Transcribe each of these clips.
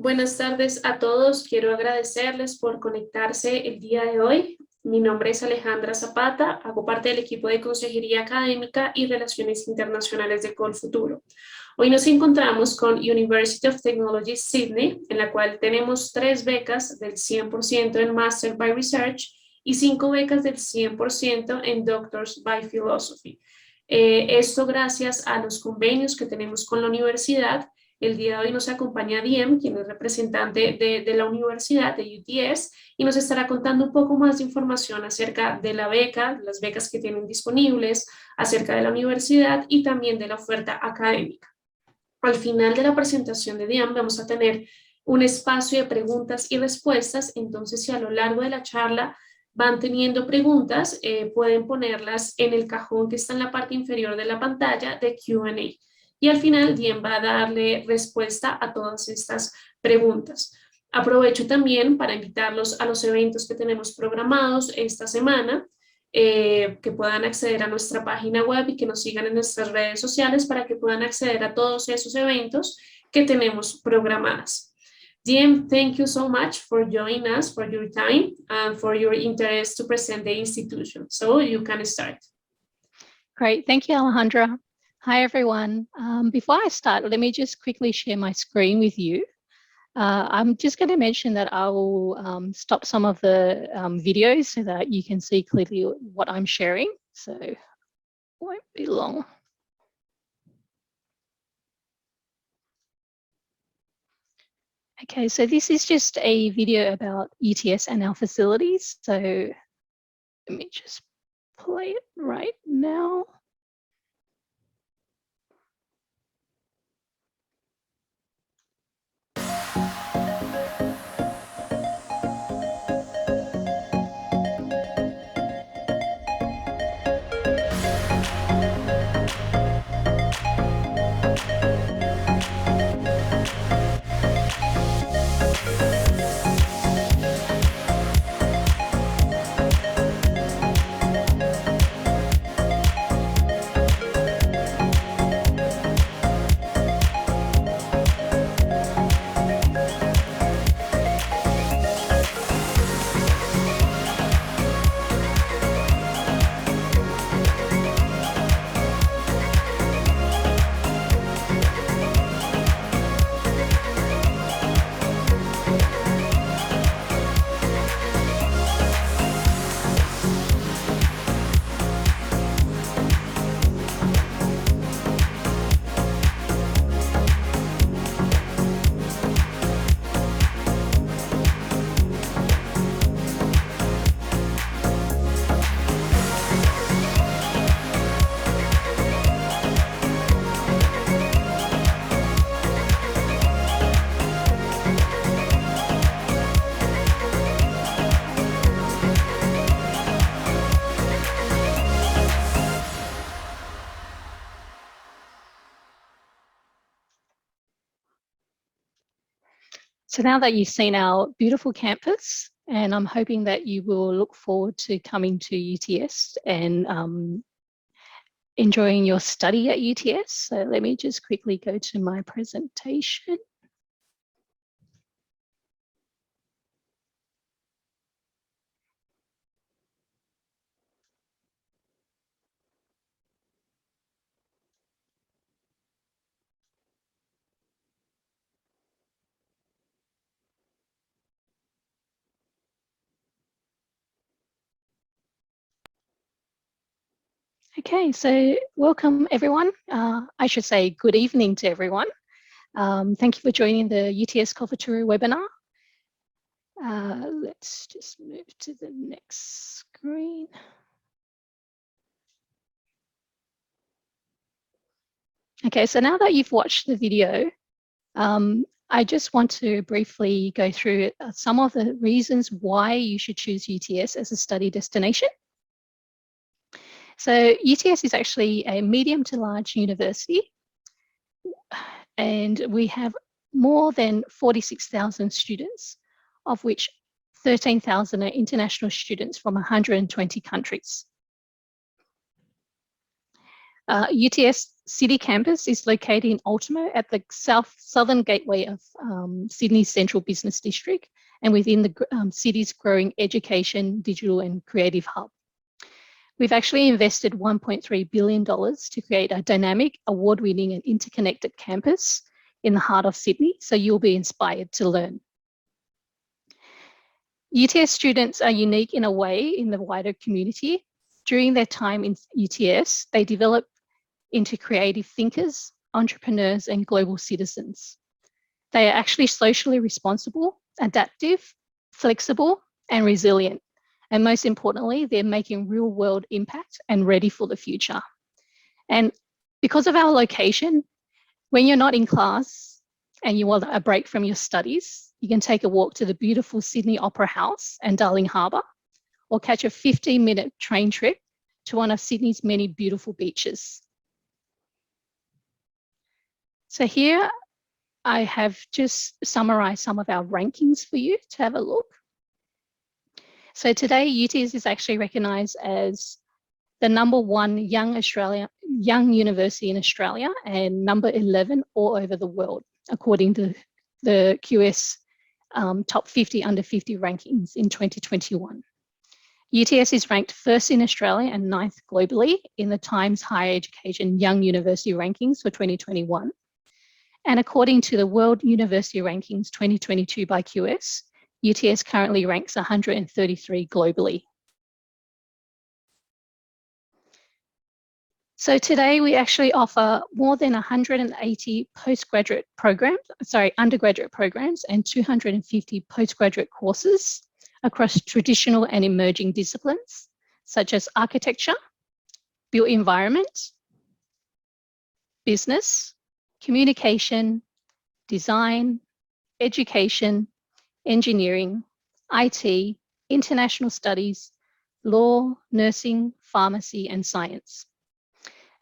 Buenas tardes a todos. Quiero agradecerles por conectarse el día de hoy. Mi nombre es Alejandra Zapata, hago parte del equipo de Consejería Académica y Relaciones Internacionales de Colfuturo. Hoy nos encontramos con University of Technology Sydney, en la cual tenemos 3 becas del 100% en Master by Research y 5 becas del 100% en Doctors by Philosophy. Esto gracias a los convenios que tenemos con la universidad. El día de hoy nos acompaña Diem, quien es representante de la universidad, de UTS, y nos estará contando un poco más de información acerca de la beca, las becas que tienen disponibles, acerca de la universidad y también de la oferta académica. Al final de la presentación de Diem vamos a tener un espacio de preguntas y respuestas, entonces si a lo largo de la charla van teniendo preguntas, pueden ponerlas en el cajón que está en la parte inferior de la pantalla de Q&A. Y al final, Diem va a darle respuesta a todas estas preguntas. Aprovecho también para invitarlos a los eventos que tenemos programados esta semana, que puedan acceder a nuestra página web y que nos sigan en nuestras redes sociales para que puedan acceder a todos esos eventos que tenemos programados. Diem, thank you so much for joining us, for your time, and for your interest to present the institution. So you can start. Great, thank you, Alejandra. Hi, everyone. Before I start, let me just quickly share my screen with you. I'm just going to mention that I will stop some of the videos so that you can see clearly what I'm sharing. So it won't be long. Okay, so this is just a video about UTS and our facilities. So let me just play it right now. So now that you've seen our beautiful campus, and I'm hoping that you will look forward to coming to UTS and enjoying your study at UTS. So let me just quickly go to my presentation. Okay, so welcome everyone. I should say good evening to everyone. Thank you for joining the UTS Colfuturo webinar. Let's just move to the next screen. Okay, so now that you've watched the video, I just want to briefly go through some of the reasons why you should choose UTS as a study destination. So UTS is actually a medium to large university, and we have more than 46,000 students, of which 13,000 are international students from 120 countries. UTS City campus is located in Ultimo at the southern gateway of Sydney's Central Business District and within the city's growing education, digital and creative hub. We've actually invested $1.3 billion to create a dynamic, award-winning and interconnected campus in the heart of Sydney, so you'll be inspired to learn. UTS students are unique in a way in the wider community. During their time in UTS, they develop into creative thinkers, entrepreneurs, and global citizens. They are actually socially responsible, adaptive, flexible, and resilient. And most importantly, they're making real world impact and ready for the future. And because of our location, when you're not in class and you want a break from your studies, you can take a walk to the beautiful Sydney Opera House and Darling Harbour, or catch a 15-minute train trip to one of Sydney's many beautiful beaches. So here I have just summarised some of our rankings for you to have a look. So today UTS is actually recognised as the #1 young university in Australia and number 11 all over the world, according to the QS top 50 under 50 rankings in 2021. UTS is ranked first in Australia and 9th globally in the Times Higher Education Young University Rankings for 2021. And according to the World University Rankings 2022 by QS, UTS currently ranks 133 globally. So today we actually offer more than 180 undergraduate programs and 250 postgraduate courses across traditional and emerging disciplines, such as architecture, built environment, business, communication, design, education, engineering, IT, international studies, law, nursing, pharmacy, and science.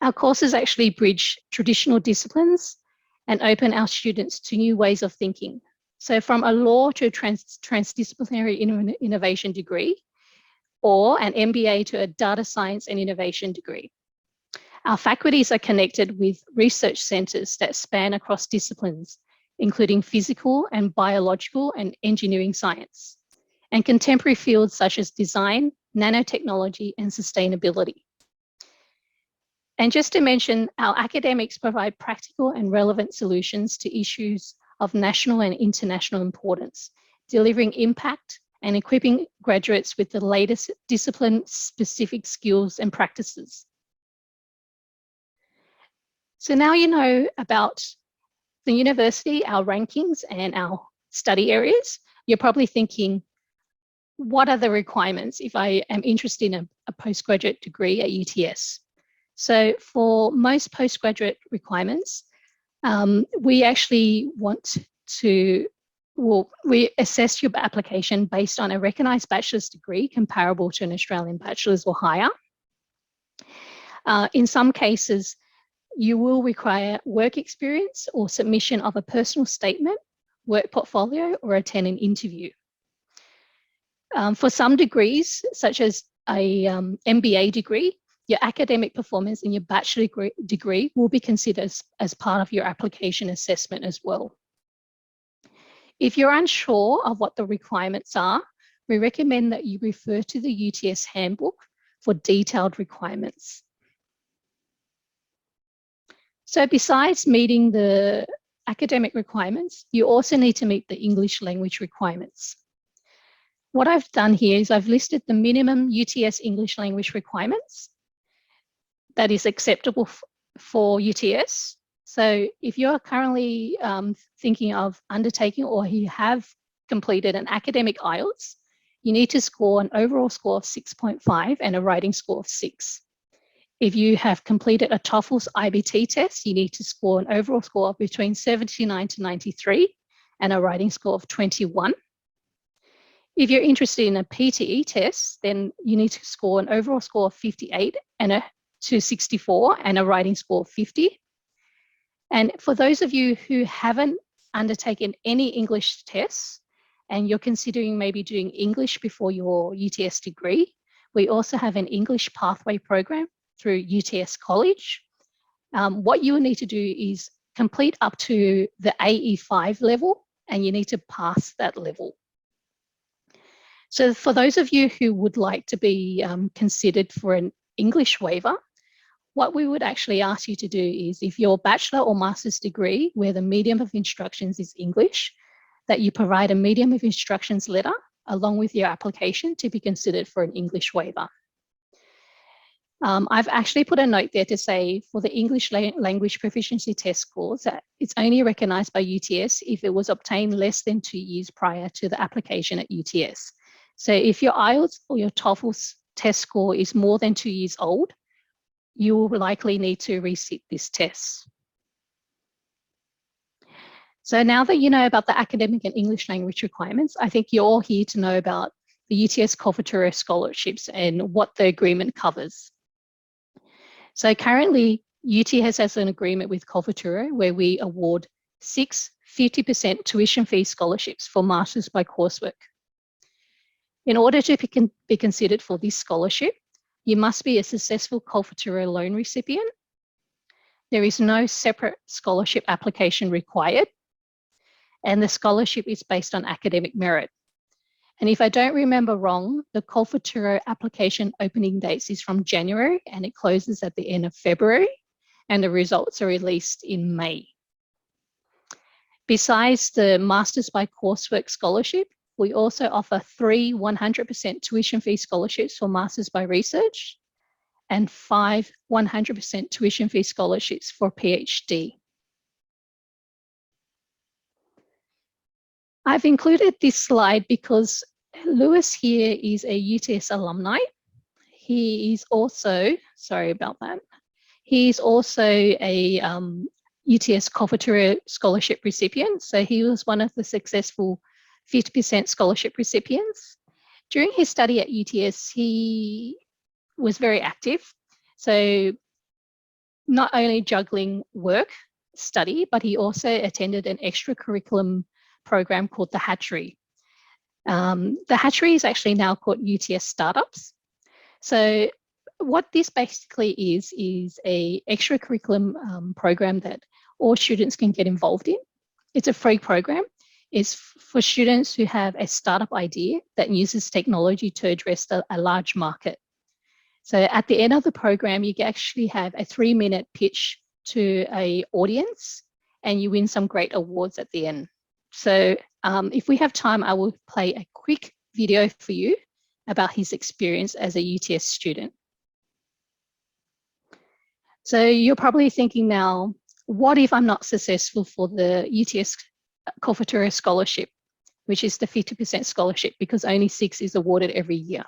Our courses actually bridge traditional disciplines and open our students to new ways of thinking. So from a law to a transdisciplinary innovation degree, or an MBA to a data science and innovation degree. Our faculties are connected with research centres that span across disciplines, including physical and biological and engineering science, and contemporary fields such as design, nanotechnology, and sustainability. And just to mention, our academics provide practical and relevant solutions to issues of national and international importance, delivering impact and equipping graduates with the latest discipline-specific skills and practices. So now you know about the university, our rankings, and our study areas. You're probably thinking, what are the requirements if I am interested in a postgraduate degree at UTS? So for most postgraduate requirements, we actually want to, we assess your application based on a recognised bachelor's degree comparable to an Australian bachelor's or higher. In some cases, you will require work experience or submission of a personal statement, work portfolio, or attend an interview. For some degrees, such as a MBA degree, your academic performance in your bachelor degree will be considered as part of your application assessment as well. If you're unsure of what the requirements are, we recommend that you refer to the UTS handbook for detailed requirements. So besides meeting the academic requirements, you also need to meet the English language requirements. What I've done here is I've listed the minimum UTS English language requirements that is acceptable for UTS. So if you're currently thinking of undertaking or you have completed an academic IELTS, you need to score an overall score of 6.5 and a writing score of 6. If you have completed a TOEFL's IBT test, you need to score an overall score of between 79 to 93 and a writing score of 21. If you're interested in a PTE test, then you need to score an overall score of 58 to 64 and a writing score of 50. And for those of you who haven't undertaken any English tests and you're considering maybe doing English before your UTS degree, we also have an English pathway program through UTS College. what you will need to do is complete up to the AE5 level, and you need to pass that level. So for those of you who would like to be considered for an English waiver, what we would actually ask you to do is, if your bachelor or master's degree where the medium of instructions is English, that you provide a medium of instructions letter along with your application to be considered for an English waiver. I've actually put a note there to say for the English language proficiency test scores that it's only recognised by UTS if it was obtained less than 2 years prior to the application at UTS. So if your IELTS or your TOEFL test score is more than 2 years old, you will likely need to resit this test. So now that you know about the academic and English language requirements, I think you're all here to know about the UTS Culture scholarships and what the agreement covers. So currently, UTS has an agreement with Culture where we award 6 50% tuition fee scholarships for Masters by Coursework. In order to be considered for this scholarship, you must be a successful Culture loan recipient. There is no separate scholarship application required, and the scholarship is based on academic merit. And if I don't remember wrong, the Culture application opening dates is from January and it closes at the end of February, and the results are released in May. Besides the Masters by Coursework scholarship, we also offer 3 100% tuition fee scholarships for Masters by Research and 5 100% tuition fee scholarships for PhD. I've included this slide because Lewis here is a UTS alumni. He is also, sorry about that, he's also a UTS Culture scholarship recipient. So he was one of the successful 50% scholarship recipients. During his study at UTS, he was very active. So not only juggling work, study, but he also attended an extracurriculum program called the Hatchery. The Hatchery is actually now called UTS Startups. So what this basically is a extracurriculum program that all students can get involved in. It's a free program. It's for students who have a startup idea that uses technology to address a large market. So at the end of the program, you actually have a 3-minute pitch to an audience and you win some great awards at the end. So if we have time, I will play a quick video for you about his experience as a UTS student. So you're probably thinking now, what if I'm not successful for the UTS Culture scholarship, which is the 50% scholarship, because only 6 is awarded every year?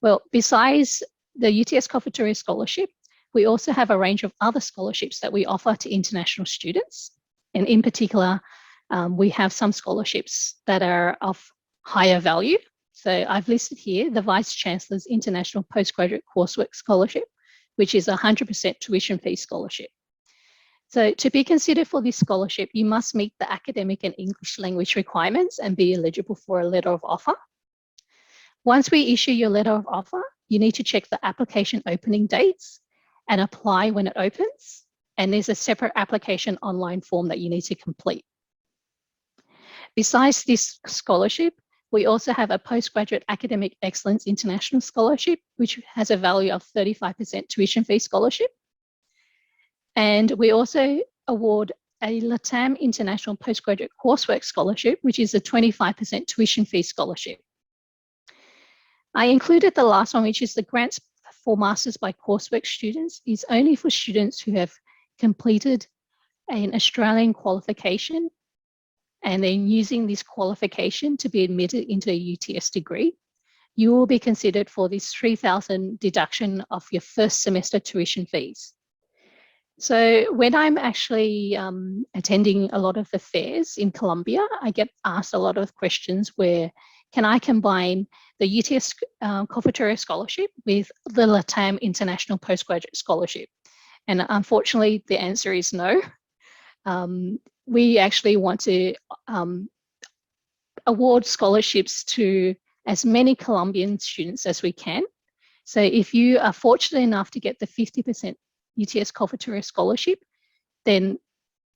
Well, besides the UTS Culture scholarship, we also have a range of other scholarships that we offer to international students. And in particular, we have some scholarships that are of higher value. So I've listed here the Vice Chancellor's International Postgraduate Coursework Scholarship, which is a 100% tuition fee scholarship. So to be considered for this scholarship, you must meet the academic and English language requirements and be eligible for a letter of offer. Once we issue your letter of offer, you need to check the application opening dates and apply when it opens. And there's a separate application online form that you need to complete. Besides this scholarship, we also have a Postgraduate Academic Excellence International Scholarship, which has a value of 35% tuition fee scholarship. And we also award a LATAM International Postgraduate Coursework Scholarship, which is a 25% tuition fee scholarship. I included the last one, which is the grants for Masters by Coursework students, is only for students who have completed an Australian qualification and then using this qualification to be admitted into a UTS degree. You will be considered for this $3,000 deduction of your first semester tuition fees. So when I'm actually attending a lot of the fairs in Colombia, I get asked a lot of questions where, can I combine the UTS Culture Scholarship with the LATAM International Postgraduate Scholarship? And unfortunately, the answer is no. We actually want to award scholarships to as many Colombian students as we can. So if you are fortunate enough to get the 50% UTS Coffertura Scholarship, then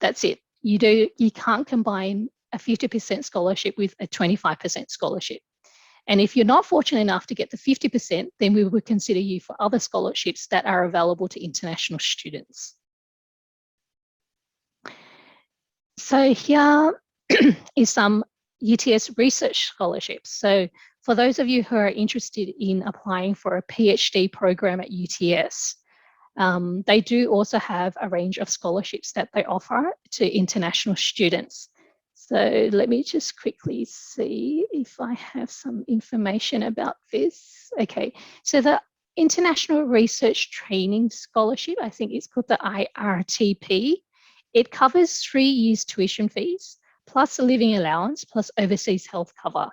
that's it. You can't combine a 50% scholarship with a 25% scholarship. And if you're not fortunate enough to get the 50%, then we would consider you for other scholarships that are available to international students. So here is some UTS research scholarships. So for those of you who are interested in applying for a PhD program at UTS, they do also have a range of scholarships that they offer to international students. So let me just quickly see if I have some information about this. Okay, so the International Research Training Scholarship, I think it's called the IRTP. It covers 3 years tuition fees, plus a living allowance, plus overseas health cover.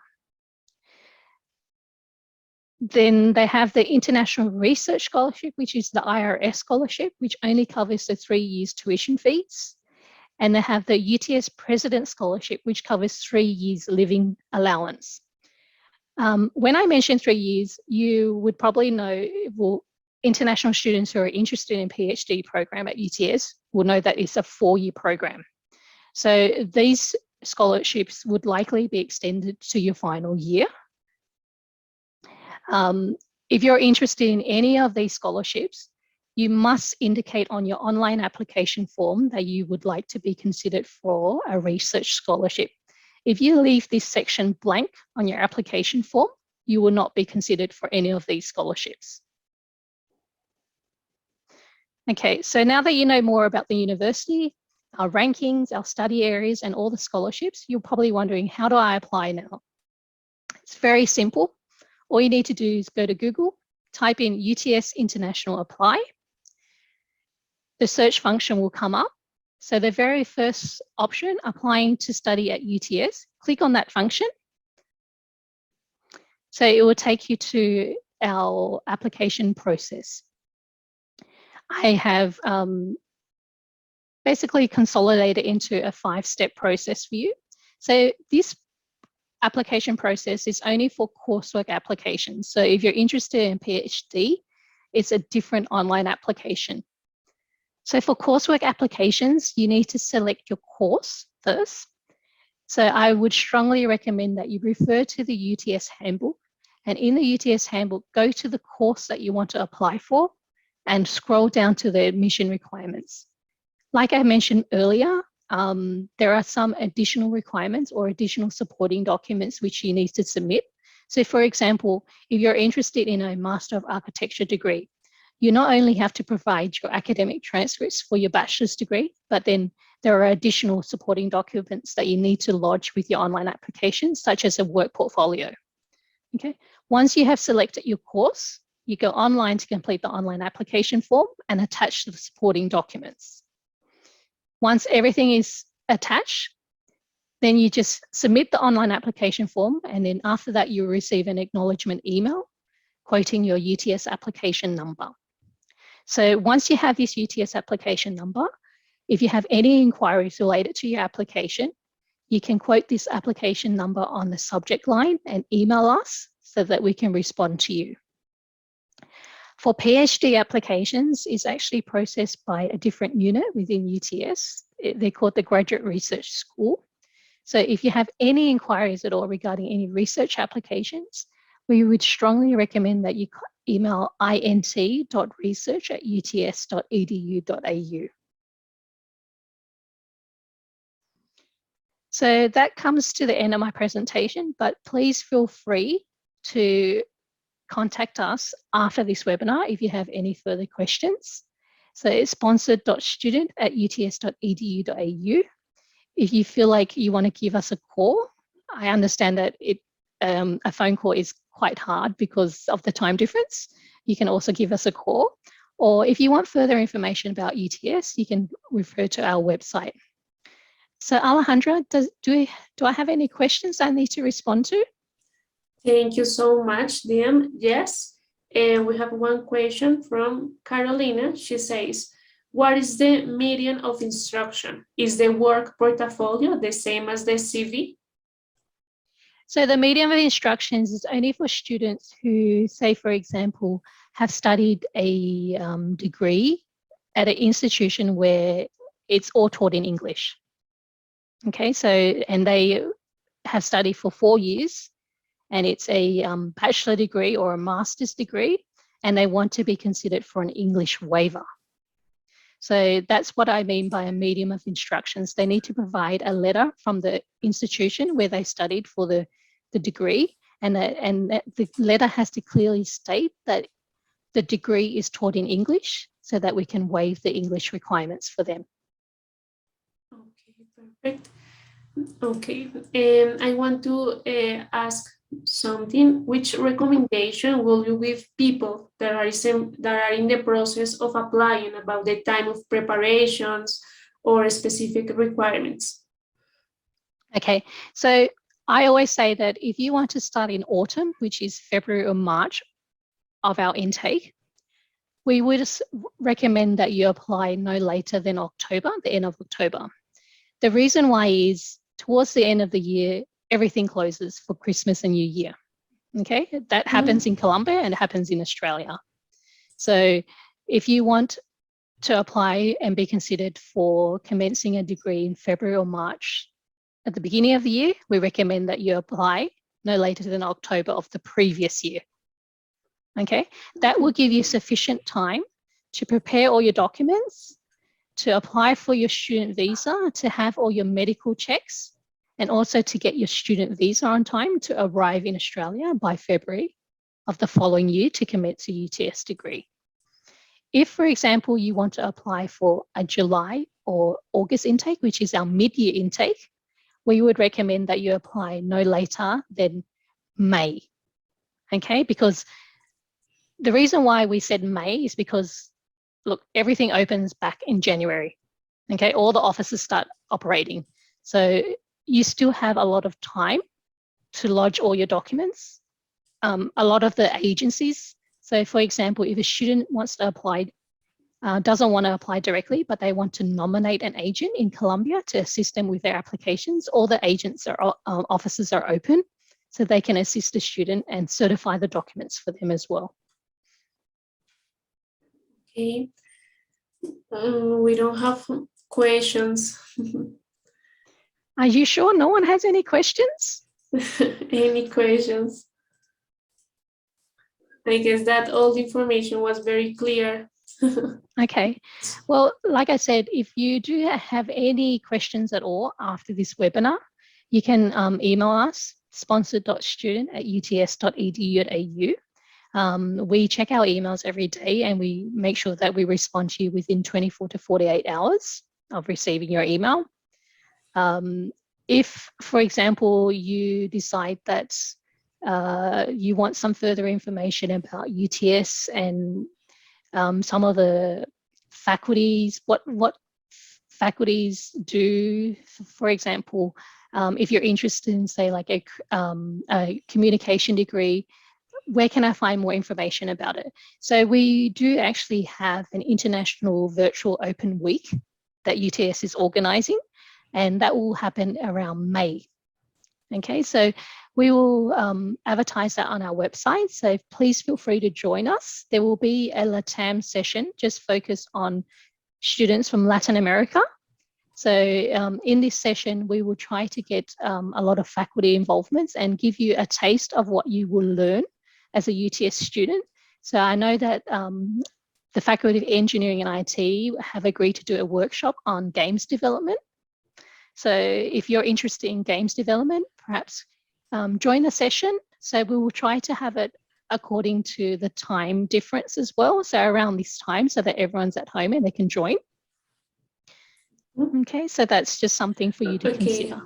Then they have the International Research Scholarship, which is the IRS scholarship, which only covers the 3 years tuition fees. And they have the UTS President Scholarship, which covers 3 years living allowance. When I mention 3 years, you would probably know, well, international students who are interested in PhD program at UTS will know that it's a 4-year program. So these scholarships would likely be extended to your final year. If you're interested in any of these scholarships, you must indicate on your online application form that you would like to be considered for a research scholarship. If you leave this section blank on your application form, you will not be considered for any of these scholarships. Okay, so now that you know more about the university, our rankings, our study areas, and all the scholarships, you're probably wondering, how do I apply now? It's very simple. All you need to do is go to Google, type in UTS International Apply. The search function will come up. So the very first option, applying to study at UTS, click on that function. So it will take you to our application process. I have basically consolidated into a 5-step process for you. So this application process is only for coursework applications. So if you're interested in PhD, it's a different online application. So for coursework applications, you need to select your course first. So I would strongly recommend that you refer to the UTS handbook, and in the UTS handbook, go to the course that you want to apply for and scroll down to the admission requirements. Like I mentioned earlier, there are some additional requirements or additional supporting documents which you need to submit. So for example, if you're interested in a Master of Architecture degree, you not only have to provide your academic transcripts for your bachelor's degree, but then there are additional supporting documents that you need to lodge with your online application, such as a work portfolio. Okay. Once you have selected your course, you go online to complete the online application form and attach the supporting documents. Once everything is attached, then you just submit the online application form, and then after that, you'll receive an acknowledgement email quoting your UTS application number. So once you have this UTS application number, if you have any inquiries related to your application, you can quote this application number on the subject line and email us so that we can respond to you. For PhD applications, it's actually processed by a different unit within UTS. They're called the Graduate Research School. So if you have any inquiries at all regarding any research applications, we would strongly recommend that you email int.research@uts.edu.au. So that comes to the end of my presentation, but please feel free to contact us after this webinar if you have any further questions. So it's sponsored.student@uts.edu.au. If you feel like you want to give us a call, I understand that a phone call is quite hard because of the time difference. You can also give us a call. Or if you want further information about UTS, you can refer to our website. So Alejandra, do I have any questions I need to respond to? Thank you so much, Diane. Yes, we have one question from Carolina. She says, what is the median of instruction? Is the work portfolio the same as the CV? So the median of instructions is only for students who, say, for example, have studied a degree at an institution where it's all taught in English. Okay, so, and they have studied for 4 years, and it's a bachelor degree or a master's degree, and they want to be considered for an English waiver. So that's what I mean by a medium of instructions. They need to provide a letter from the institution where they studied for the degree, and the letter has to clearly state that the degree is taught in English so that we can waive the English requirements for them. Okay, perfect. Okay, I want to ask something. Which recommendation will you give people that are in the process of applying about the time of preparations or specific requirements? Okay, so I always say that if you want to start in autumn, which is February or March of our intake, we would recommend that you apply no later than October, the end of October. The reason why is towards the end of the year, everything closes for Christmas and New Year. Okay, that happens in Colombia and it happens in Australia. So if you want to apply and be considered for commencing a degree in February or March at the beginning of the year, we recommend that you apply no later than October of the previous year. Okay, that will give you sufficient time to prepare all your documents, to apply for your student visa, to have all your medical checks, and also to get your student visa on time to arrive in Australia by February of the following year to commence a UTS degree. If, for example, you want to apply for a July or August intake, which is our mid-year intake, we would recommend that you apply no later than May. Okay, because the reason why we said May is because, look, everything opens back in January. Okay, all the offices start operating. So you still have a lot of time to lodge all your documents. A lot of the agencies, so for example, if a student wants to apply, doesn't want to apply directly, but they want to nominate an agent in Colombia to assist them with their applications, all the offices are open, so they can assist the student and certify the documents for them as well. Okay, we don't have questions. Are you sure no one has any questions? Any questions? I guess that all the information was very clear. Okay, well, like I said, if you do have any questions at all after this webinar, you can email us, sponsored.student@uts.edu.au. We check our emails every day and we make sure that we respond to you within 24 to 48 hours of receiving your email. If, for example, you decide that you want some further information about UTS and some of the faculties, what faculties do, for example, if you're interested in, say, like a communication degree, where can I find more information about it? So we do actually have an international virtual open week that UTS is organizing, and that will happen around May. Okay, so we will advertise that on our website. So please feel free to join us. There will be a LATAM session just focused on students from Latin America. So in this session, we will try to get a lot of faculty involvements and give you a taste of what you will learn as a UTS student. So I know that the Faculty of Engineering and IT have agreed to do a workshop on games development. So if you're interested in games development, perhaps join the session. So we will try to have it according to the time difference as well. So around this time so that everyone's at home and they can join. Okay, so that's just something for you to consider.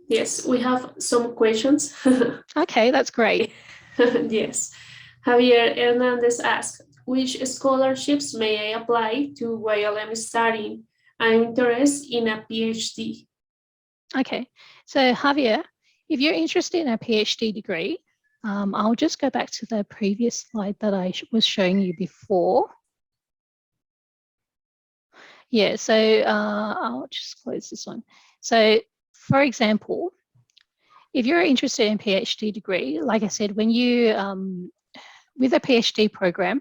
Yes, we have some questions. Okay, that's great. Yes. Javier Hernandez asked, which scholarships may I apply to while I'm studying? I'm interested in a PhD. Okay, so Javier, if you're interested in a PhD degree, I'll just go back to the previous slide that I was showing you before. Yeah, so I'll just close this one. So for example, if you're interested in PhD degree, like I said, when you, with a PhD program,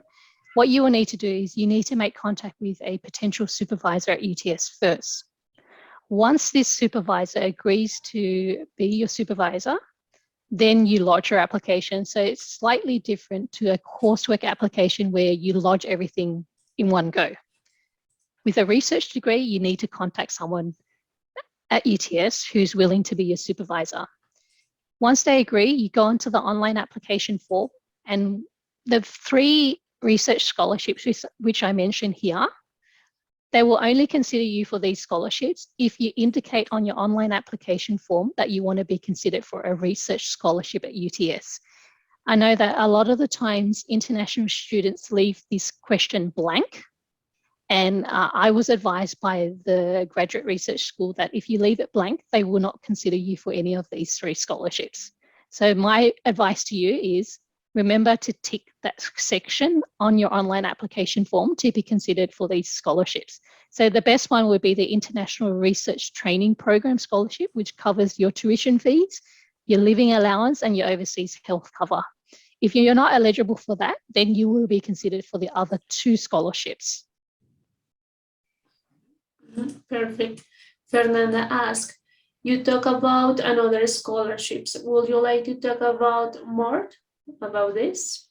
what you will need to do is you need to make contact with a potential supervisor at UTS first. Once this supervisor agrees to be your supervisor, then you lodge your application. So it's slightly different to a coursework application where you lodge everything in one go. With a research degree, you need to contact someone at UTS who's willing to be your supervisor. Once they agree, you go into the online application form, and the 3 research scholarships which I mentioned here, they will only consider you for these scholarships if you indicate on your online application form that you want to be considered for a research scholarship at UTS. I know that a lot of the times international students leave this question blank. And I was advised by the graduate research school that if you leave it blank, they will not consider you for any of these 3 scholarships. So my advice to you is remember to tick that section on your online application form to be considered for these scholarships. So the best one would be the International Research Training Program Scholarship, which covers your tuition fees, your living allowance, and your overseas health cover. If you're not eligible for that, then you will be considered for the other 2 scholarships. Perfect. Fernanda asked, you talk about another scholarships. Would you like to talk about more about this?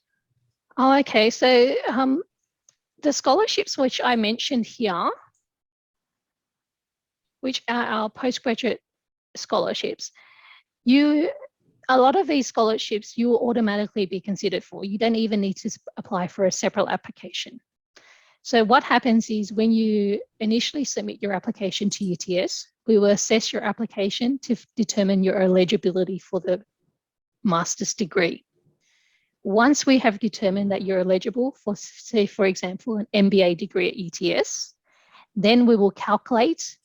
Oh, okay. So the scholarships which I mentioned here, which are our postgraduate scholarships, a lot of these scholarships you will automatically be considered for. You don't even need to apply for a separate application. So what happens is when you initially submit your application to UTS, we will assess your application to determine your eligibility for the master's degree. Once we have determined that you're eligible for, say, for example, an MBA degree at UTS, then we will calculate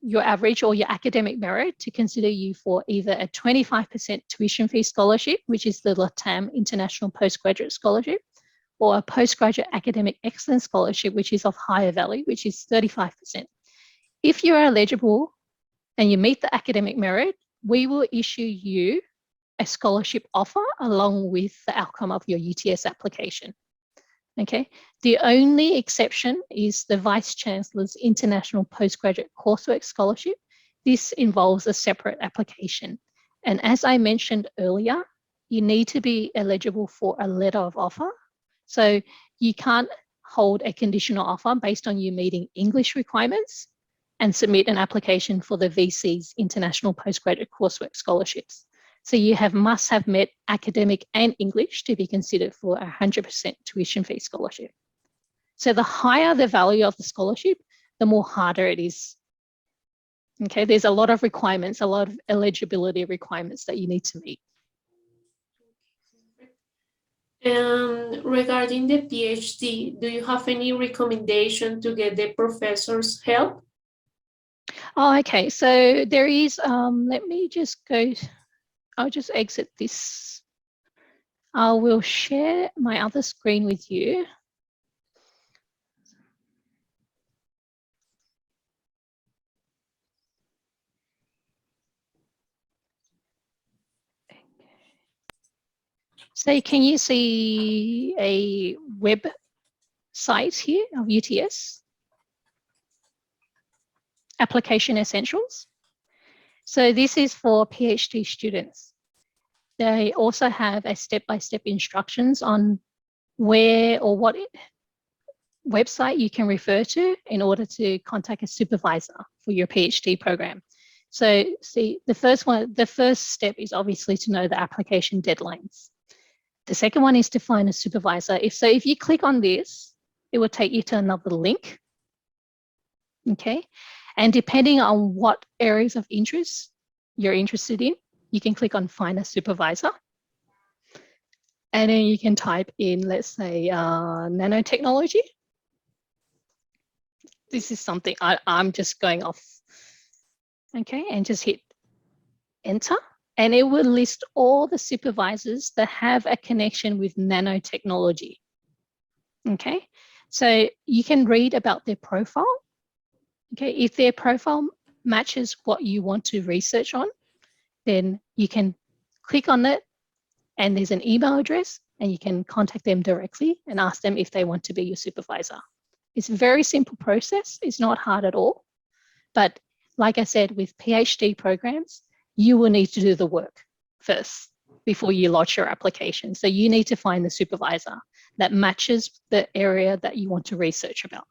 your average or your academic merit to consider you for either a 25% tuition fee scholarship, which is the LATAM International Postgraduate Scholarship, or a postgraduate academic excellence scholarship, which is of higher value, which is 35%. If you're eligible and you meet the academic merit, we will issue you a scholarship offer along with the outcome of your UTS application. Okay. The only exception is the Vice Chancellor's International Postgraduate Coursework Scholarship. This involves a separate application. And as I mentioned earlier, you need to be eligible for a letter of offer. So you can't hold a conditional offer based on you meeting English requirements and submit an application for the VC's International Postgraduate Coursework Scholarships. So you must have met academic and English to be considered for a 100% tuition fee scholarship. So the higher the value of the scholarship, the more harder it is. Okay, there's a lot of requirements, a lot of eligibility requirements that you need to meet. Regarding the PhD, do you have any recommendation to get the professor's help? Oh, okay. So there is, let me just go, I'll just exit this. I will share my other screen with you. So can you see a website here of UTS? Application Essentials. So this is for PhD students. They also have a step-by-step instructions on where or what website you can refer to in order to contact a supervisor for your PhD program. So see, the first step is obviously to know the application deadlines. The second one is to find a supervisor. If you click on this, it will take you to another link. Okay. And depending on what areas of interest you're interested in, you can click on find a supervisor. And then you can type in, let's say, nanotechnology. This is something I'm just going off. Okay, and just hit enter. And it will list all the supervisors that have a connection with nanotechnology. Okay, so you can read about their profile. Okay, if their profile matches what you want to research on, then you can click on it and there's an email address and you can contact them directly and ask them if they want to be your supervisor. It's a very simple process. It's not hard at all. But like I said, with PhD programs, you will need to do the work first before you lodge your application. So you need to find the supervisor that matches the area that you want to research about.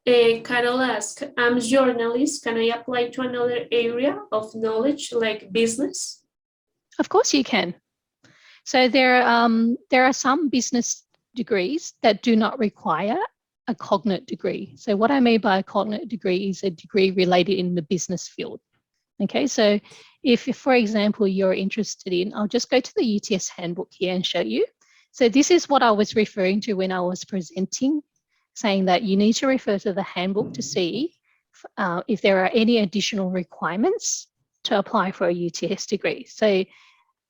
Carol asks, I'm a journalist. Can I apply to another area of knowledge like business? Of course you can. So there are some business degrees that do not require a cognate degree. So what I mean by a cognate degree is a degree related in the business field. Okay, so if, for example, you're interested in, I'll just go to the UTS handbook here and show you. So this is what I was referring to when I was presenting, saying that you need to refer to the handbook to see if there are any additional requirements to apply for a UTS degree. So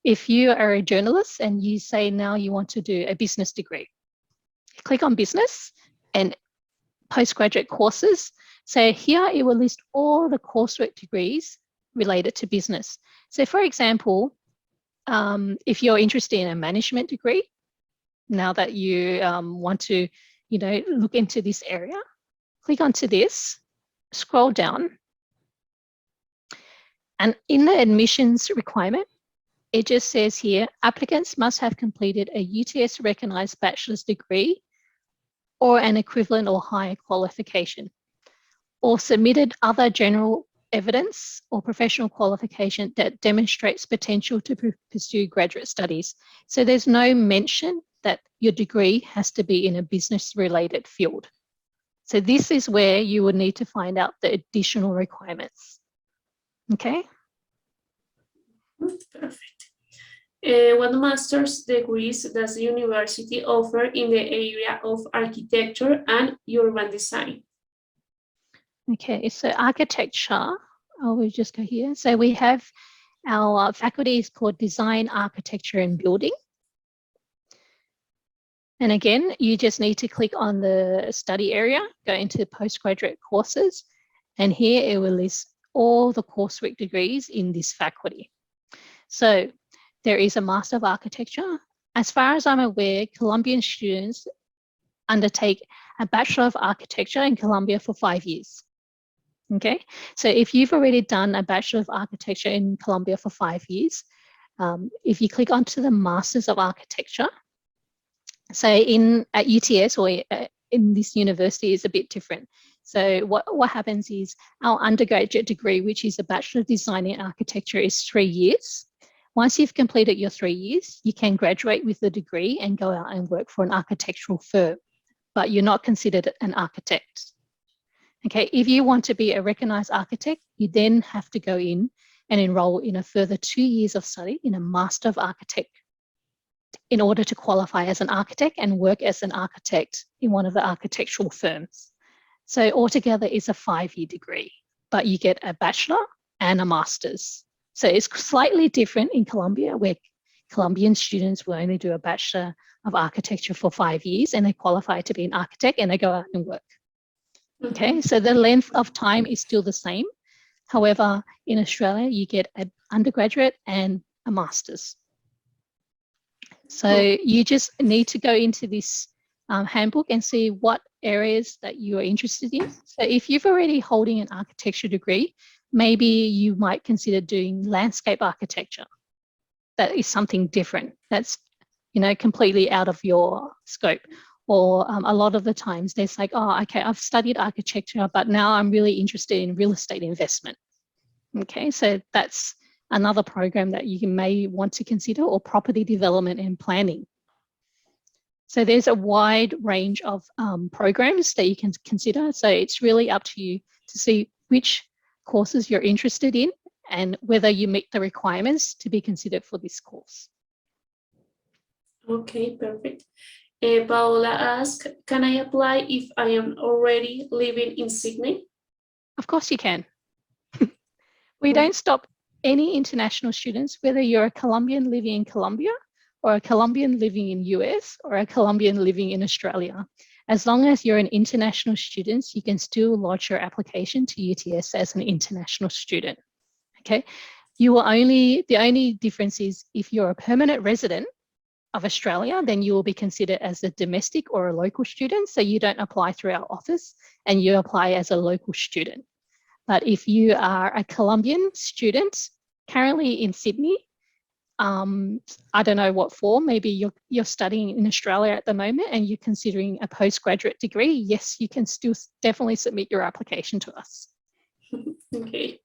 if you are a journalist and you say now you want to do a business degree, click on business and postgraduate courses. So here it will list all the coursework degrees related to business. So for example, if you're interested in a management degree, now that you want to, look into this area, click onto this, scroll down, and in the admissions requirement, it just says here, applicants must have completed a UTS recognized bachelor's degree or an equivalent or higher qualification, or submitted other general evidence or professional qualification that demonstrates potential to pursue graduate studies. So there's no mention that your degree has to be in a business-related field. So this is where you would need to find out the additional requirements. Okay? Perfect. What master's degrees does the university offer in the area of architecture and urban design? Okay, so architecture, I will just go here. So we have our faculty is called Design, Architecture and Building. And again, you just need to click on the study area, go into postgraduate courses, and here it will list all the coursework degrees in this faculty. So there is a Master of Architecture. As far as I'm aware, Colombian students undertake a Bachelor of Architecture in Colombia for 5 years. Okay, so if you've already done a Bachelor of Architecture in Colombia for 5 years, if you click onto the Masters of Architecture, so at UTS or in this university is a bit different. So what happens is our undergraduate degree, which is a Bachelor of Design in Architecture, is 3 years. Once you've completed your 3 years, you can graduate with the degree and go out and work for an architectural firm, but you're not considered an architect. Okay, if you want to be a recognized architect, you then have to go in and enroll in a further 2 years of study in a Master of Architect in order to qualify as an architect and work as an architect in one of the architectural firms. So altogether it's a 5-year degree, but you get a bachelor and a master's. So it's slightly different in Colombia, where Colombian students will only do a Bachelor of Architecture for 5 years and they qualify to be an architect and they go out and work. Okay, so the length of time is still the same. However, in Australia, you get an undergraduate and a master's. So you just need to go into this handbook and see what areas that you are interested in. So if you've already holding an architecture degree, maybe you might consider doing landscape architecture. That is something different. That's, completely out of your scope. Or a lot of the times there's like, oh, okay, I've studied architecture, but now I'm really interested in real estate investment. Okay, so that's another program that you may want to consider, or property development and planning. So there's a wide range of programs that you can consider. So it's really up to you to see which courses you're interested in and whether you meet the requirements to be considered for this course. Okay, perfect. Paola asks, can I apply if I am already living in Sydney? Of course you can. We don't stop any international students, whether you're a Colombian living in Colombia or a Colombian living in US or a Colombian living in Australia. As long as you're an international student, you can still lodge your application to UTS as an international student. Okay, The only difference is if you're a permanent resident of Australia, then you will be considered as a domestic or a local student. So you don't apply through our office and you apply as a local student. But if you are a Colombian student currently in Sydney, I don't know what for, maybe you're studying in Australia at the moment and you're considering a postgraduate degree, yes, you can still definitely submit your application to us. Okay.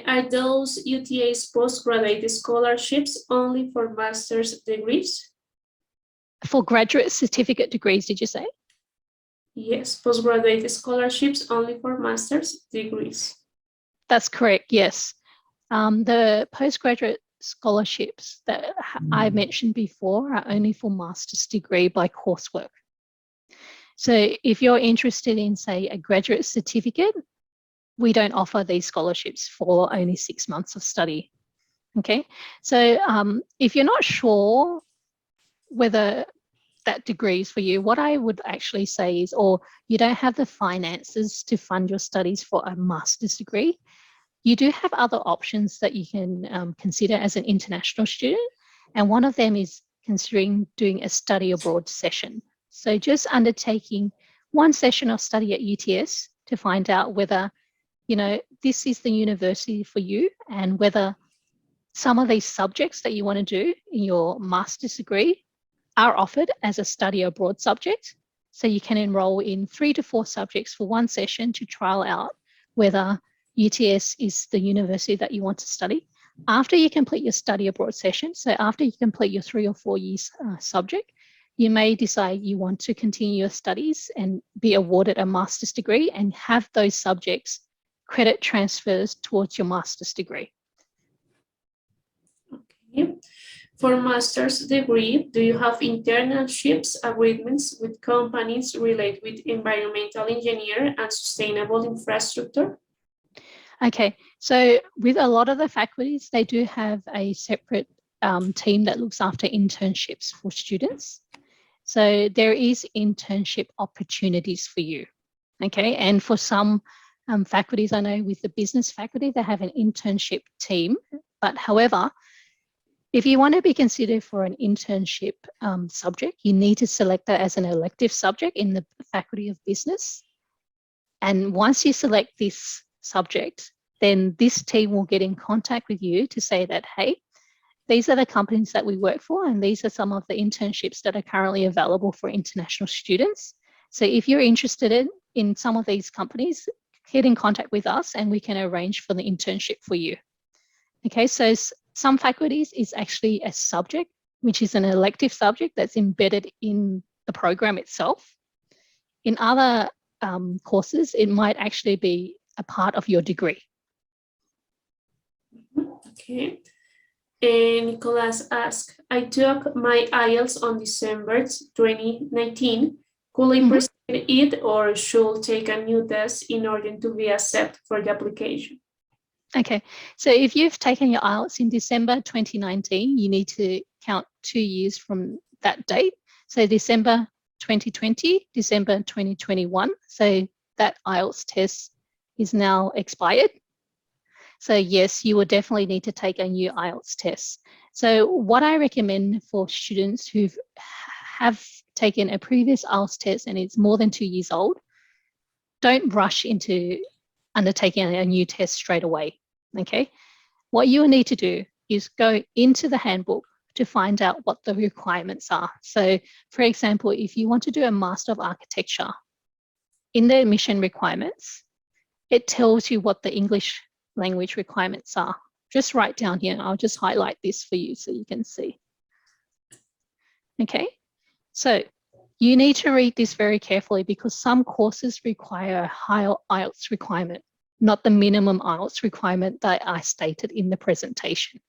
Are those UTS postgraduate scholarships only for master's degrees? For graduate certificate degrees, did you say? Yes, postgraduate scholarships only for master's degrees. That's correct, yes. The postgraduate scholarships that I mentioned before are only for master's degree by coursework. So if you're interested in, say, a graduate certificate, we don't offer these scholarships for only 6 months of study. Okay, so if you're not sure whether that degree is for you, what I would actually say is, or you don't have the finances to fund your studies for a master's degree, you do have other options that you can consider as an international student. And one of them is considering doing a study abroad session. So just undertaking one session of study at UTS to find out whether, you know, this is the university for you and whether some of these subjects that you want to do in your master's degree are offered as a study abroad subject. So you can enroll in 3 to 4 subjects for one session to trial out whether UTS is the university that you want to study. After you complete your study abroad session, so after you complete your 3 or 4 years subject, you may decide you want to continue your studies and be awarded a master's degree and have those subjects credit transfers towards your master's degree. Okay. For master's degree, do you have internships agreements with companies related with environmental engineering and sustainable infrastructure? Okay, so with a lot of the faculties, they do have a separate team that looks after internships for students. So there is internship opportunities for you, okay? And for some faculties, I know with the business faculty, they have an internship team. But however, if you want to be considered for an internship subject, you need to select that as an elective subject in the Faculty of Business. And once you select this subject, then this team will get in contact with you to say that, hey, these are the companies that we work for, and these are some of the internships that are currently available for international students. So if you're interested in some of these companies, get in contact with us and we can arrange for the internship for you. Okay, so some faculties is actually a subject, which is an elective subject that's embedded in the program itself. In other courses, it might actually be a part of your degree. Okay. And Nicholas asked, I took my IELTS on December 2019. Could I present it or should take a new test in order to be accepted for the application? Okay, so if you've taken your IELTS in December 2019, you need to count 2 years from that date. So December 2020, December 2021. So that IELTS test is now expired. So yes, you will definitely need to take a new IELTS test. So what I recommend for students who have taken a previous IELTS test and it's more than 2 years old, don't rush into undertaking a new test straight away, okay? What you will need to do is go into the handbook to find out what the requirements are. So for example, if you want to do a Master of Architecture, in the admission requirements, it tells you what the English language requirements are. Just write down here, I'll just highlight this for you so you can see. Okay, so you need to read this very carefully because some courses require a higher IELTS requirement, not the minimum IELTS requirement that I stated in the presentation.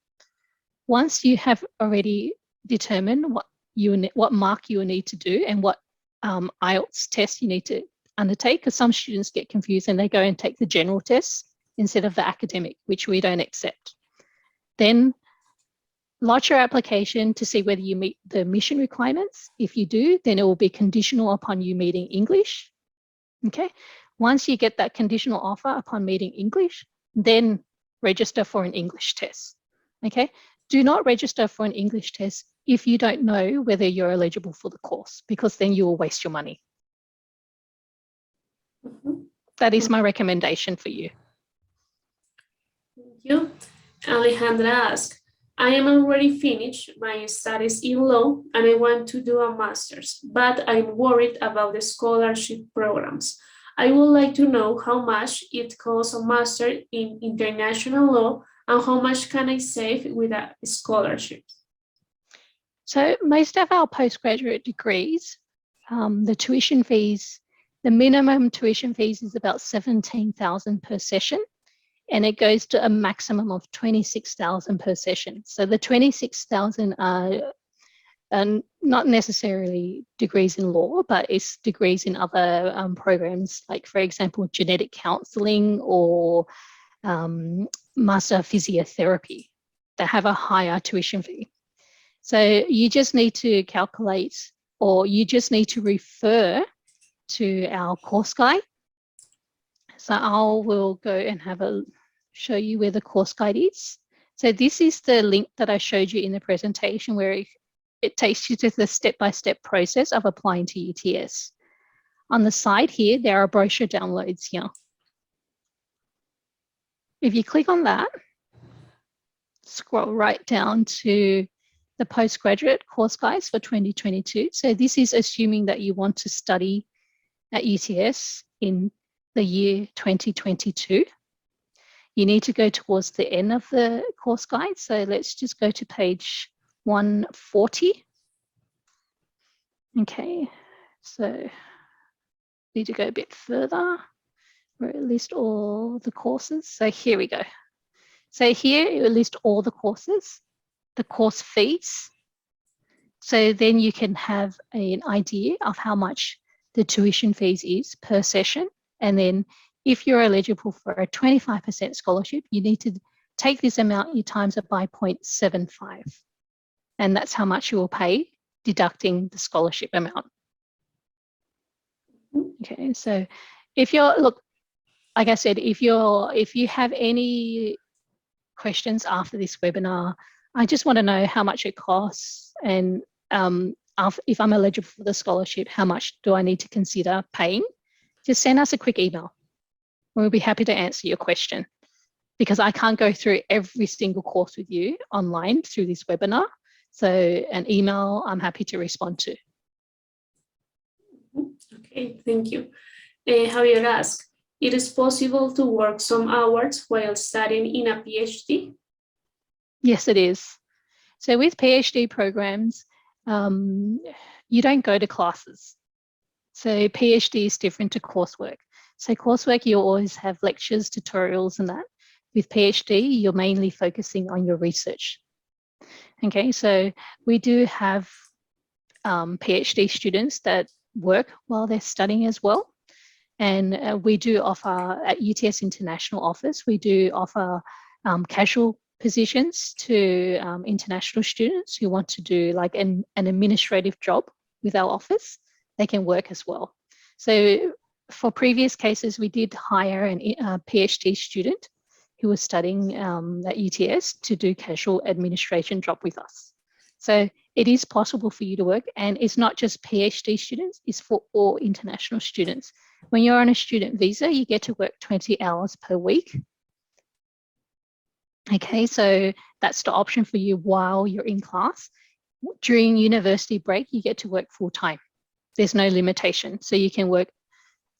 Once you have already determined what mark you will need to do and what IELTS test you need to undertake, because some students get confused and they go and take the general test instead of the academic, which we don't accept. Then lodge your application to see whether you meet the admission requirements. If you do, then it will be conditional upon you meeting English. Okay. Once you get that conditional offer upon meeting English, then register for an English test. Okay, do not register for an English test if you don't know whether you're eligible for the course, because then you will waste your money. That is my recommendation for you. Thank you. Alejandra asks, I am already finished my studies in law and I want to do a master's, but I'm worried about the scholarship programs. I would like to know how much it costs a master in international law and how much can I save with a scholarship. So most of our postgraduate degrees, the tuition fees, the minimum tuition fees is about $17,000 per session, and it goes to a maximum of $26,000 per session. So the $26,000 are not necessarily degrees in law, but it's degrees in other programs, like, for example, genetic counseling or master physiotherapy that have a higher tuition fee. So you just need to calculate, or you just need to refer to our course guide. So I will go and show you where the course guide is. So this is the link that I showed you in the presentation, where it takes you to the step-by-step process of applying to UTS. On the side here, there are brochure downloads here. If you click on that, scroll right down to the postgraduate course guides for 2022. So this is assuming that you want to study at UTS in the year 2022. You need to go towards the end of the course guide. So let's just go to page 140. Okay, so need to go a bit further, where it lists all the courses. So here we go. So here it will list all the courses, the course fees. So then you can have an idea of how much the tuition fees is per session. And then if you're eligible for a 25% scholarship, you need to take this amount, you times it by 0.75. And that's how much you will pay, deducting the scholarship amount. Okay, so if you're, look, like I said, if you have any questions after this webinar, I just want to know how much it costs, and if I'm eligible for the scholarship, how much do I need to consider paying? Just send us a quick email. We'll be happy to answer your question, because I can't go through every single course with you online through this webinar. So an email, I'm happy to respond to. Okay, thank you. Javier asks, it is possible to work some hours while studying in a PhD? Yes, it is. So with PhD programs, you don't go to classes. So PhD is different to coursework. So coursework, you always have lectures, tutorials, and that. With PhD, you're mainly focusing on your research. Okay, so we do have PhD students that work while they're studying as well. And we do offer, at UTS International Office, we do offer casual positions to international students who want to do like an administrative job with our office. They can work as well. So for previous cases, we did hire a PhD student who was studying at UTS to do casual administration job with us. So it is possible for you to work, and it's not just PhD students, it's for all international students. When you're on a student visa, you get to work 20 hours per week. Okay, so that's the option for you while you're in class. During university break, you get to work full time. There's no limitation. So you can work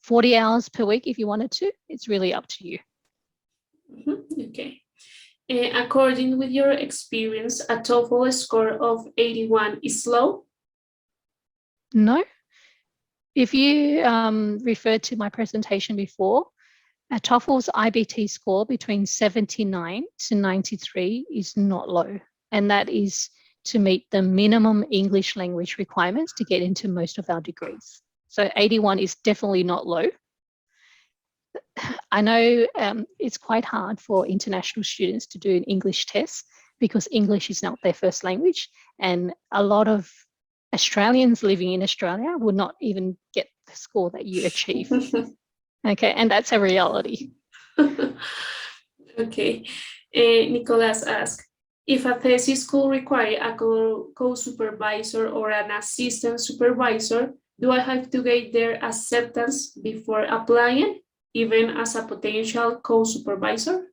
40 hours per week if you wanted to. It's really up to you. Okay. According with your experience, a TOEFL score of 81 is low? No. If you referred to my presentation before, a TOEFL's IBT score between 79 to 93 is not low. And that is to meet the minimum English language requirements to get into most of our degrees. So 81 is definitely not low. I know it's quite hard for international students to do an English test because English is not their first language, and a lot of Australians living in Australia will not even get the score that you achieve. Okay, and that's a reality. Okay. Nicholas asks, if a thesis could require a co-supervisor or an assistant supervisor, do I have to get their acceptance before applying, even as a potential co-supervisor?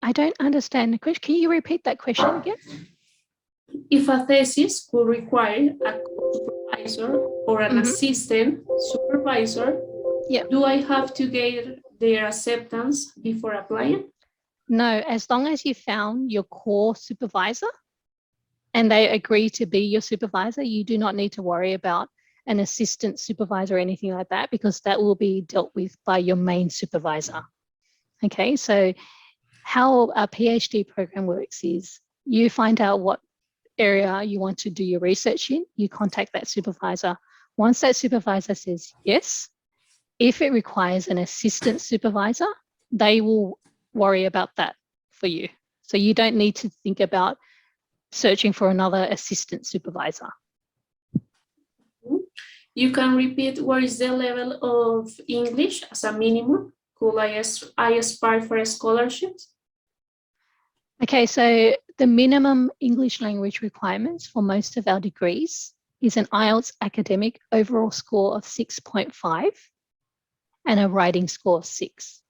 I don't understand the question. Can you repeat that question again? If a thesis could require a co-supervisor or an assistant supervisor, do I have to get their acceptance before applying? No, as long as you found your core supervisor and they agree to be your supervisor, you do not need to worry about an assistant supervisor or anything like that, because that will be dealt with by your main supervisor. Okay, so how a PhD program works is you find out what area you want to do your research in, you contact that supervisor. Once that supervisor says yes, if it requires an assistant supervisor, they will worry about that for you. So you don't need to think about searching for another assistant supervisor. You can repeat what is the level of English as a minimum? Could I aspire for a scholarship? Okay, so the minimum English language requirements for most of our degrees is an IELTS academic overall score of 6.5 and a writing score of 6.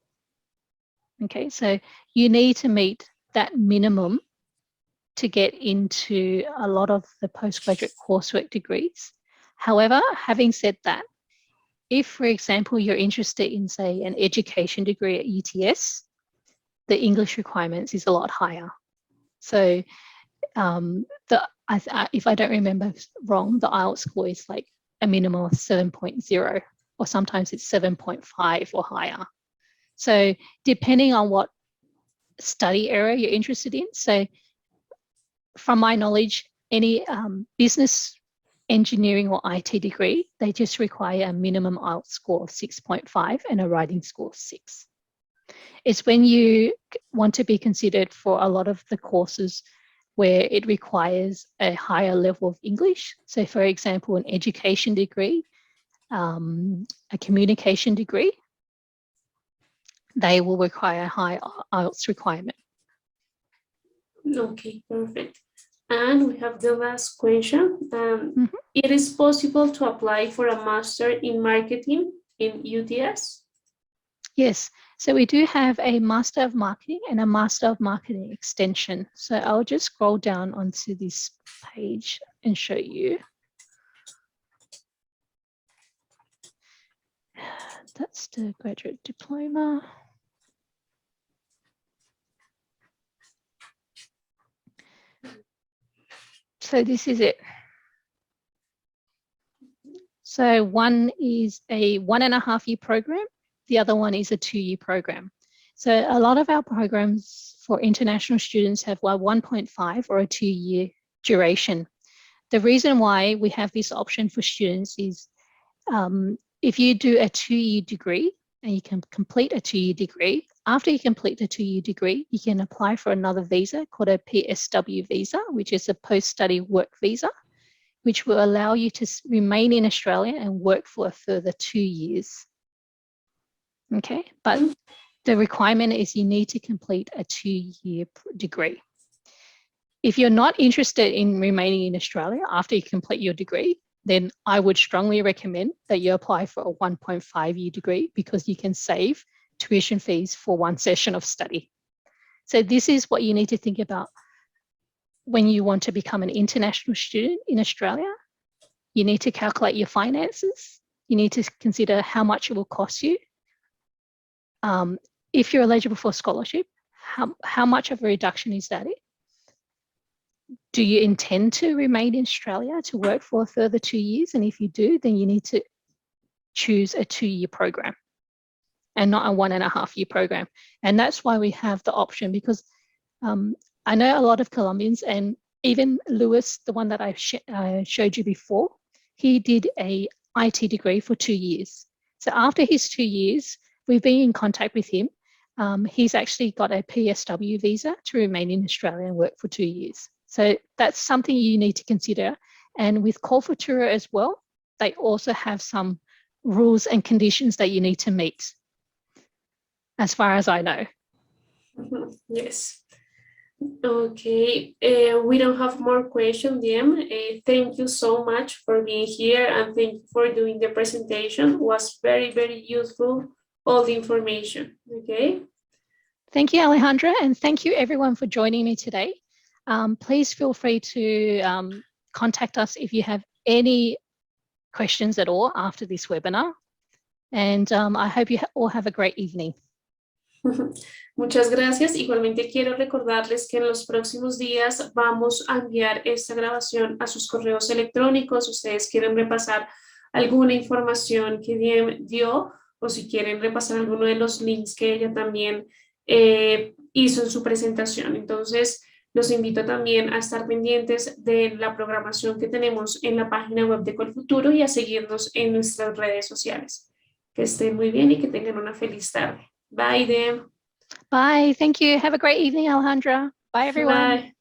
Okay, so you need to meet that minimum to get into a lot of the postgraduate coursework degrees. However, having said that, if, for example, you're interested in, say, an education degree at UTS, the English requirements is a lot higher. So if I don't remember wrong, the IELTS score is like a minimum of 7.0, or sometimes it's 7.5 or higher. So depending on what study area you're interested in. So from my knowledge, any business, engineering or IT degree, they just require a minimum IELTS score of 6.5 and a writing score of 6. It's when you want to be considered for a lot of the courses where it requires a higher level of English. So for example, an education degree, a communication degree, they will require a high IELTS requirement. Okay, perfect. And we have the last question. It is possible to apply for a master in marketing in UTS? Yes, so we do have a Master of Marketing and a Master of Marketing extension. So I'll just scroll down onto this page and show you. That's the graduate diploma. So this is it. So one is a 1.5 year program. The other one is a 2-year program. So a lot of our programs for international students have a 1.5 or a 2-year duration. The reason why we have this option for students is if you do a 2-year degree and you can complete a 2-year degree, after you complete the 2-year degree, you can apply for another visa called a PSW visa, which is a post-study work visa, which will allow you to remain in Australia and work for a further 2 years. Okay, but the requirement is you need to complete a 2-year degree. If you're not interested in remaining in Australia after you complete your degree, then I would strongly recommend that you apply for a 1.5-year degree, because you can save tuition fees for one session of study. So this is what you need to think about when you want to become an international student in Australia. You need to calculate your finances. You need to consider how much it will cost you. If you're eligible for a scholarship, how much of a reduction is that? Do you intend to remain in Australia to work for a further 2 years? And if you do, then you need to choose a 2-year program and not a 1.5-year program. And that's why we have the option, because I know a lot of Colombians, and even Lewis, the one that I showed you before, he did a IT degree for 2 years. So after his 2 years, we've been in contact with him. He's actually got a PSW visa to remain in Australia and work for 2 years. So that's something you need to consider. And with Call for Tour as well, they also have some rules and conditions that you need to meet, as far as I know. Yes. Okay, we don't have more questions, Diem. Thank you so much for being here and thank you for doing the presentation. It was very, very useful, all the information, okay? Thank you, Alejandra, and thank you everyone for joining me today. Please feel free to contact us if you have any questions at all after this webinar. And I hope you all have a great evening. Muchas gracias. Igualmente quiero recordarles que en los próximos días vamos a enviar esta grabación a sus correos electrónicos. Si ustedes quieren repasar alguna información que Diem dio o si quieren repasar alguno de los links que ella también hizo en su presentación. Entonces, los invito también a estar pendientes de la programación que tenemos en la página web de Colfuturo y a seguirnos en nuestras redes sociales. Que estén muy bien y que tengan una feliz tarde. Bye, Diem. Bye. Thank you. Have a great evening, Alejandra. Bye, everyone. Bye.